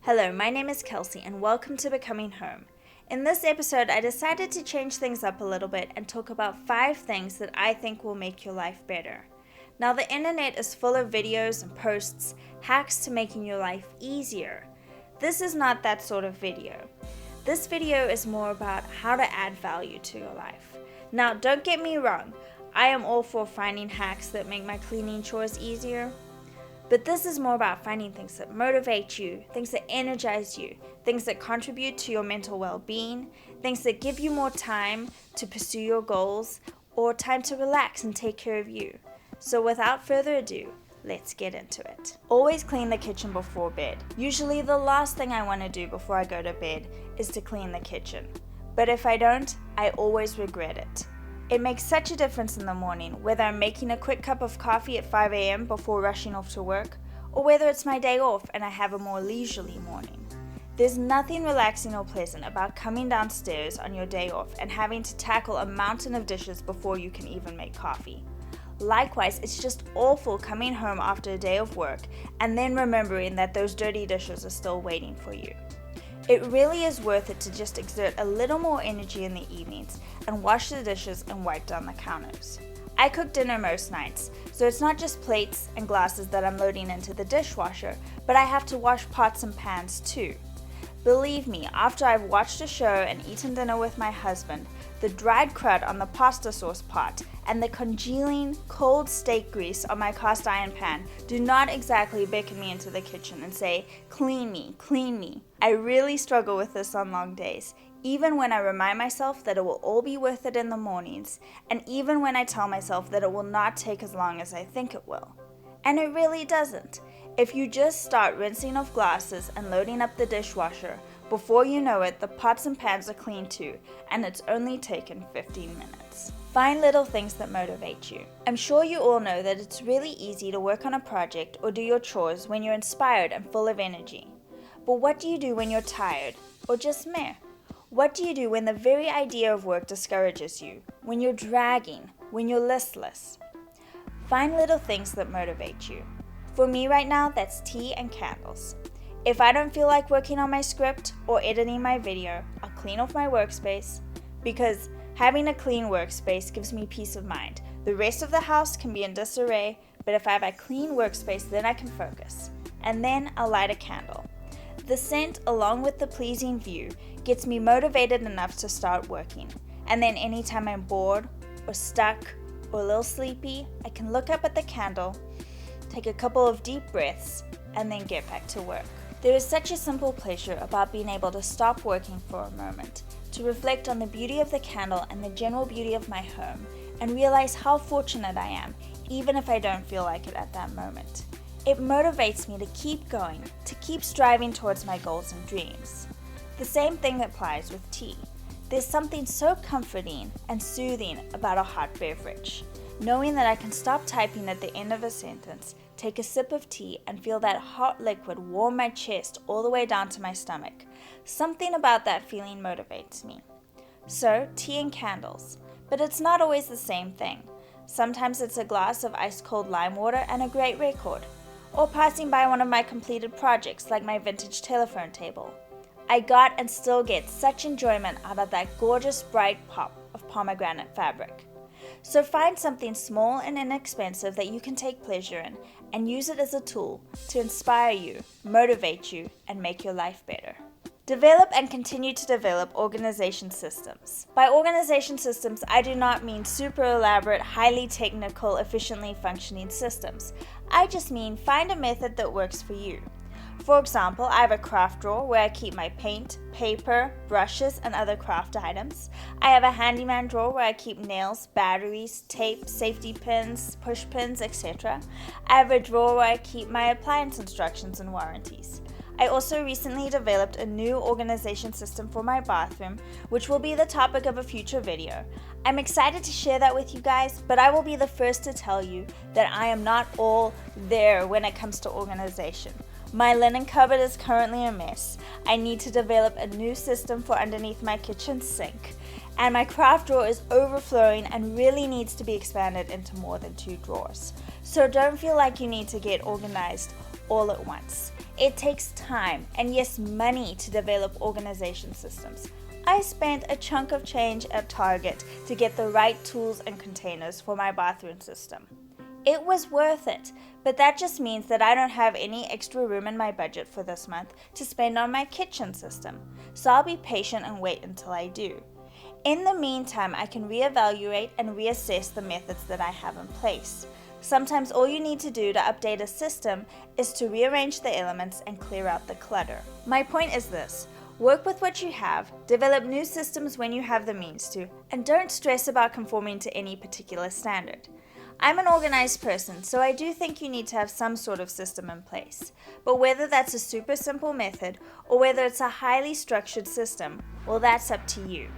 Hello, my name is Kelsey and welcome to Becoming Home. In this episode, I decided to change things up a little bit and talk about 5 things that I think will make your life better. Now, the internet is full of videos and posts, hacks to making your life easier. This is not that sort of video. This video is more about how to add value to your life. Now, don't get me wrong, I am all for finding hacks that make my cleaning chores easier. But this is more about finding things that motivate you, things that energize you, things that contribute to your mental well-being, things that give you more time to pursue your goals, or time to relax and take care of you. So without further ado, let's get into it. Always clean the kitchen before bed. Usually the last thing I want to do before I go to bed is to clean the kitchen. But if I don't, I always regret it. It makes such a difference in the morning, whether I'm making a quick cup of coffee at 5 a.m. before rushing off to work, or whether it's my day off and I have a more leisurely morning. There's nothing relaxing or pleasant about coming downstairs on your day off and having to tackle a mountain of dishes before you can even make coffee. Likewise, it's just awful coming home after a day of work and then remembering that those dirty dishes are still waiting for you. It really is worth it to just exert a little more energy in the evenings and wash the dishes and wipe down the counters. I cook dinner most nights, so it's not just plates and glasses that I'm loading into the dishwasher, but I have to wash pots and pans too. Believe me, after I've watched a show and eaten dinner with my husband, the dried crud on the pasta sauce pot and the congealing cold steak grease on my cast iron pan do not exactly beckon me into the kitchen and say, clean me, clean me. I really struggle with this on long days, even when I remind myself that it will all be worth it in the mornings, and even when I tell myself that it will not take as long as I think it will. And it really doesn't. If you just start rinsing off glasses and loading up the dishwasher, before you know it, the pots and pans are clean too, and it's only taken 15 minutes. Find little things that motivate you. I'm sure you all know that it's really easy to work on a project or do your chores when you're inspired and full of energy. But what do you do when you're tired, or just meh? What do you do when the very idea of work discourages you, when you're dragging, when you're listless? Find little things that motivate you. For me right now, that's tea and candles. If I don't feel like working on my script or editing my video, I'll clean off my workspace, because having a clean workspace gives me peace of mind. The rest of the house can be in disarray, but if I have a clean workspace, then I can focus. And then I'll light a candle. The scent, along with the pleasing view, gets me motivated enough to start working. And then anytime I'm bored or stuck or a little sleepy, I can look up at the candle, take a couple of deep breaths, and then get back to work. There is such a simple pleasure about being able to stop working for a moment, to reflect on the beauty of the candle and the general beauty of my home, and realize how fortunate I am, even if I don't feel like it at that moment. It motivates me to keep going, to keep striving towards my goals and dreams. The same thing applies with tea. There's something so comforting and soothing about a hot beverage. Knowing that I can stop typing at the end of a sentence, take a sip of tea, and feel that hot liquid warm my chest all the way down to my stomach. Something about that feeling motivates me. So, tea and candles. But it's not always the same thing. Sometimes it's a glass of ice-cold lime water and a great record. Or passing by one of my completed projects like my vintage telephone table. I got and still get such enjoyment out of that gorgeous bright pop of pomegranate fabric. So find something small and inexpensive that you can take pleasure in and use it as a tool to inspire you, motivate you, and make your life better. Develop and continue to develop organization systems. By organization systems, I do not mean super elaborate, highly technical, efficiently functioning systems. I just mean find a method that works for you. For example, I have a craft drawer where I keep my paint, paper, brushes, and other craft items. I have a handyman drawer where I keep nails, batteries, tape, safety pins, push pins, etc. I have a drawer where I keep my appliance instructions and warranties. I also recently developed a new organization system for my bathroom, which will be the topic of a future video. I'm excited to share that with you guys, but I will be the first to tell you that I am not all there when it comes to organization. My linen cupboard is currently a mess. I need to develop a new system for underneath my kitchen sink. And my craft drawer is overflowing and really needs to be expanded into more than 2 drawers. So don't feel like you need to get organized all at once. It takes time and yes, money to develop organization systems. I spent a chunk of change at Target to get the right tools and containers for my bathroom system. It was worth it, but that just means that I don't have any extra room in my budget for this month to spend on my kitchen system, so I'll be patient and wait until I do. In the meantime, I can reevaluate and reassess the methods that I have in place. Sometimes all you need to do to update a system is to rearrange the elements and clear out the clutter. My point is this: work with what you have, develop new systems when you have the means to, and don't stress about conforming to any particular standard. I'm an organized person, so I do think you need to have some sort of system in place. But whether that's a super simple method or whether it's a highly structured system, well, that's up to you.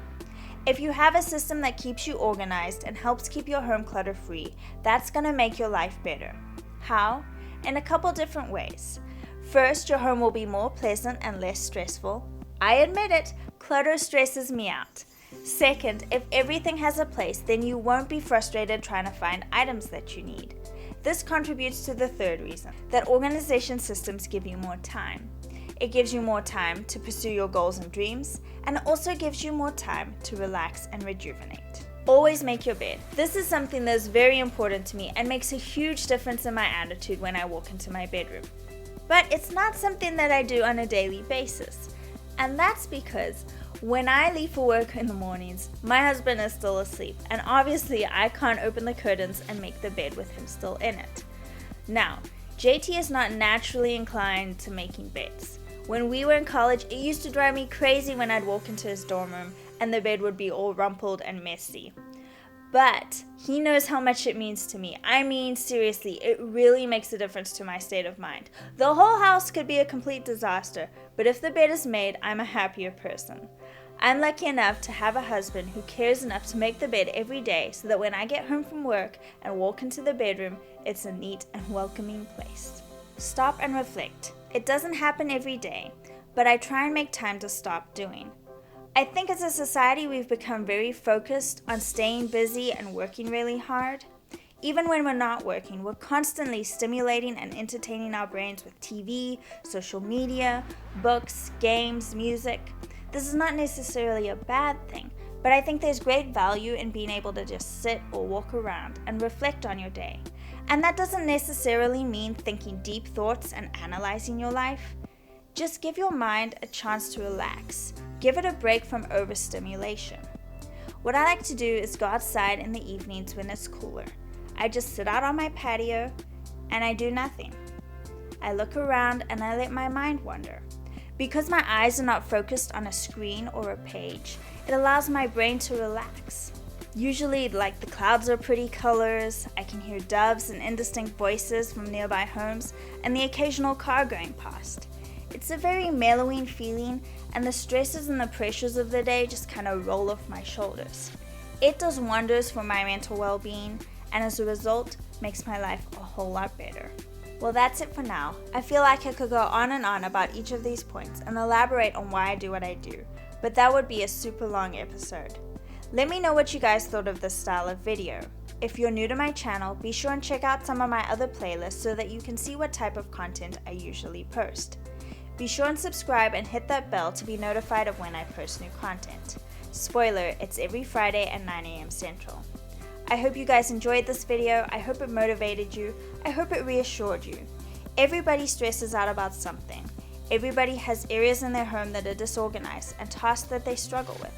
If you have a system that keeps you organized and helps keep your home clutter-free, that's going to make your life better. How? In a couple different ways. First, your home will be more pleasant and less stressful. I admit it, clutter stresses me out. Second, if everything has a place, then you won't be frustrated trying to find items that you need. This contributes to the third reason, that organization systems give you more time. It gives you more time to pursue your goals and dreams, and it also gives you more time to relax and rejuvenate. Always make your bed. This is something that is very important to me and makes a huge difference in my attitude when I walk into my bedroom. But it's not something that I do on a daily basis. And that's because when I leave for work in the mornings, my husband is still asleep, and obviously I can't open the curtains and make the bed with him still in it. Now, JT is not naturally inclined to making beds. When we were in college, it used to drive me crazy when I'd walk into his dorm room and the bed would be all rumpled and messy. But he knows how much it means to me. I mean, seriously, it really makes a difference to my state of mind. The whole house could be a complete disaster, but if the bed is made, I'm a happier person. I'm lucky enough to have a husband who cares enough to make the bed every day so that when I get home from work and walk into the bedroom, it's a neat and welcoming place. Stop and reflect. It doesn't happen every day, but I try and make time to stop doing. I think as a society we've become very focused on staying busy and working really hard. Even when we're not working, we're constantly stimulating and entertaining our brains with TV, social media, books, games, music. This is not necessarily a bad thing, but I think there's great value in being able to just sit or walk around and reflect on your day. And that doesn't necessarily mean thinking deep thoughts and analyzing your life. Just give your mind a chance to relax. Give it a break from overstimulation. What I like to do is go outside in the evenings when it's cooler. I just sit out on my patio and I do nothing. I look around and I let my mind wander. Because my eyes are not focused on a screen or a page, it allows my brain to relax. Usually, like, the clouds are pretty colors, I can hear doves and indistinct voices from nearby homes, and the occasional car going past. It's a very mellowing feeling, and the stresses and the pressures of the day just kind of roll off my shoulders. It does wonders for my mental well-being, and as a result, makes my life a whole lot better. Well, that's it for now. I feel like I could go on and on about each of these points and elaborate on why I do what I do, but that would be a super long episode. Let me know what you guys thought of this style of video. If you're new to my channel, be sure and check out some of my other playlists so that you can see what type of content I usually post. Be sure and subscribe and hit that bell to be notified of when I post new content. Spoiler, it's every Friday at 9 a.m. Central. I hope you guys enjoyed this video. I hope it motivated you. I hope it reassured you. Everybody stresses out about something. Everybody has areas in their home that are disorganized and tasks that they struggle with.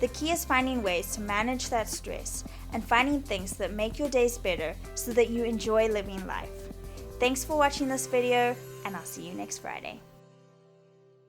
The key is finding ways to manage that stress and finding things that make your days better so that you enjoy living life. Thanks for watching this video, and I'll see you next Friday.